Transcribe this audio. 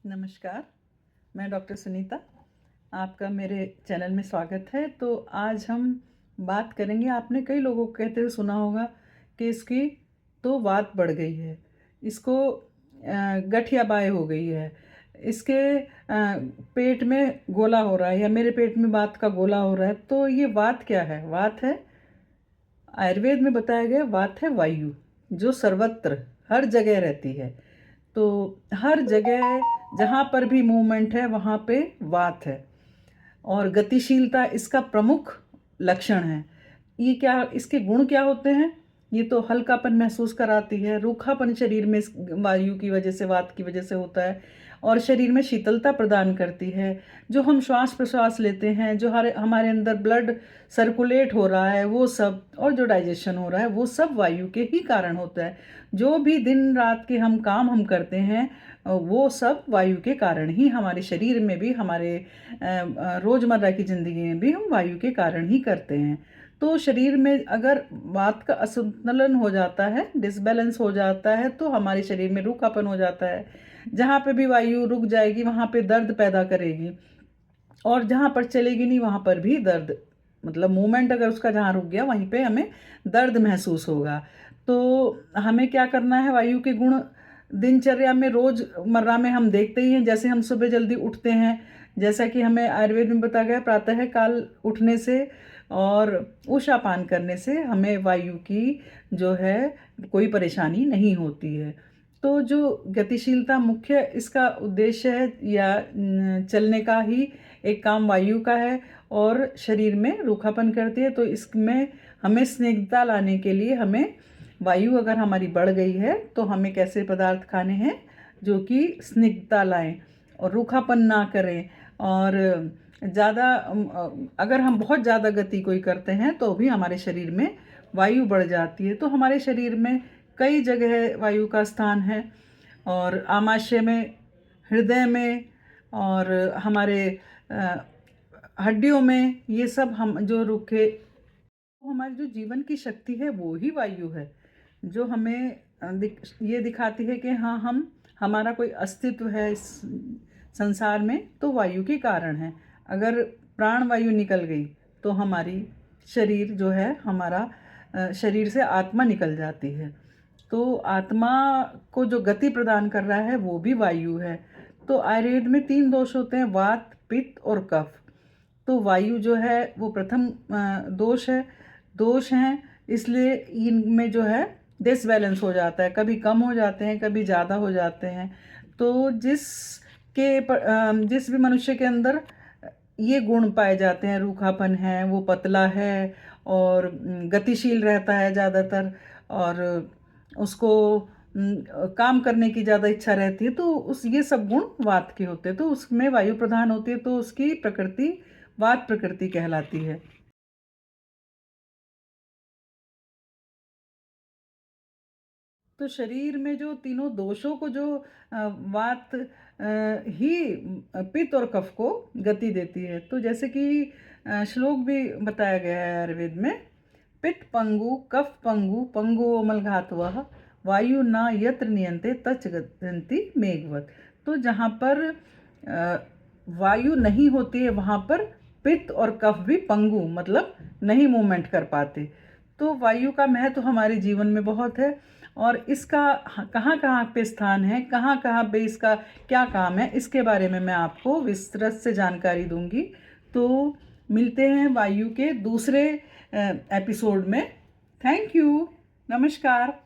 नमस्कार, मैं डॉक्टर सुनीता। आपका मेरे चैनल में स्वागत है। तो आज हम बात करेंगे, आपने कई लोगों को कहते हुए सुना होगा कि इसकी तो वात बढ़ गई है, इसको गठिया बाय हो गई है, इसके पेट में गोला हो रहा है या मेरे पेट में वात का गोला हो रहा है। तो ये वात क्या है? वात है, आयुर्वेद में बताया गया, वात है वायु जो सर्वत्र हर जगह रहती है। तो हर जगह जहाँ पर भी मूवमेंट है वहाँ पे वात है, और गतिशीलता इसका प्रमुख लक्षण है। ये क्या, इसके गुण क्या होते हैं? ये तो हल्कापन महसूस कराती है, रूखापन शरीर में इस वायु की वजह से, वात की वजह से होता है, और शरीर में शीतलता प्रदान करती है। जो हम श्वास प्रश्वास लेते हैं, जो हमारे अंदर ब्लड सर्कुलेट हो रहा है वो सब, और जो डाइजेशन हो रहा है वो सब वायु के ही कारण होता है। जो भी दिन रात के हम करते हैं वो सब वायु के कारण ही, हमारे शरीर में भी, हमारे रोज़मर्रा की ज़िंदगी में भी हम वायु के कारण ही करते हैं। तो शरीर में अगर वात का असंतुलन हो जाता है, डिसबैलेंस हो जाता है, तो हमारे शरीर में रूखापन हो जाता है। जहाँ पे भी वायु रुक जाएगी वहाँ पे दर्द पैदा करेगी, और जहाँ पर चलेगी नहीं वहाँ पर भी दर्द, मतलब मूवमेंट अगर उसका जहाँ रुक गया वहीं पे हमें दर्द महसूस होगा। तो हमें क्या करना है? वायु के गुण दिनचर्या में रोज़मर्रा में हम देखते ही हैं। जैसे हम सुबह जल्दी उठते हैं, जैसा कि हमें आयुर्वेद में बताया गया, प्रातः काल उठने से और उषा पान करने से हमें वायु की जो है कोई परेशानी नहीं होती है। तो जो गतिशीलता मुख्य इसका उद्देश्य है, या चलने का ही एक काम वायु का है, और शरीर में रूखापन करती है। तो इसमें हमें स्निग्धता लाने के लिए, हमें वायु अगर हमारी बढ़ गई है तो हमें कैसे पदार्थ खाने हैं जो कि स्निग्धता लाएं और रूखापन ना करें। और ज़्यादा अगर हम बहुत ज़्यादा गति कोई करते हैं तो भी हमारे शरीर में वायु बढ़ जाती है। तो हमारे शरीर में कई जगह वायु का स्थान है, और आमाशय में, हृदय में, और हमारे हड्डियों में, ये सब हम जो रुके, हमारी जो जीवन की शक्ति है वो ही वायु है, जो हमें ये दिखाती है कि हाँ, हमारा कोई अस्तित्व है इस संसार में, तो वायु के कारण है। अगर प्राण वायु निकल गई तो हमारी शरीर जो है, हमारा शरीर से आत्मा निकल जाती है। तो आत्मा को जो गति प्रदान कर रहा है वो भी वायु है। तो आयुर्वेद में 3 दोष होते हैं, वात, पित्त और कफ। तो वायु जो है वो प्रथम दोष हैं, इसलिए इनमें जो है डिसबैलेंस हो जाता है, कभी कम हो जाते हैं, कभी ज़्यादा हो जाते हैं। तो जिस भी मनुष्य के अंदर ये गुण पाए जाते हैं, रूखापन है, वो पतला है और गतिशील रहता है ज़्यादातर, और उसको काम करने की ज़्यादा इच्छा रहती है, तो ये सब गुण वात के होते हैं। तो उसमें वायु प्रधान होती है, तो उसकी प्रकृति वात प्रकृति कहलाती है। तो शरीर में जो तीनों दोषों को, जो वात ही पित्त और कफ को गति देती है। तो जैसे कि श्लोक भी बताया गया है आयुर्वेद में, पित्त पंगु कफ पंगु पंगु अमलघातवः वायु न यत्र नियंते तच्च गति मेघवत। तो जहाँ पर वायु नहीं होती है वहाँ पर पित्त और कफ भी पंगु, मतलब नहीं मूवमेंट कर पाते। तो वायु का महत्व हमारे जीवन में बहुत है, और इसका कहाँ कहाँ पे स्थान है, कहाँ कहाँ पे इसका क्या काम है, इसके बारे में मैं आपको विस्तृत से जानकारी दूंगी। तो मिलते हैं वायु के दूसरे एपिसोड में। Thank you. नमस्कार।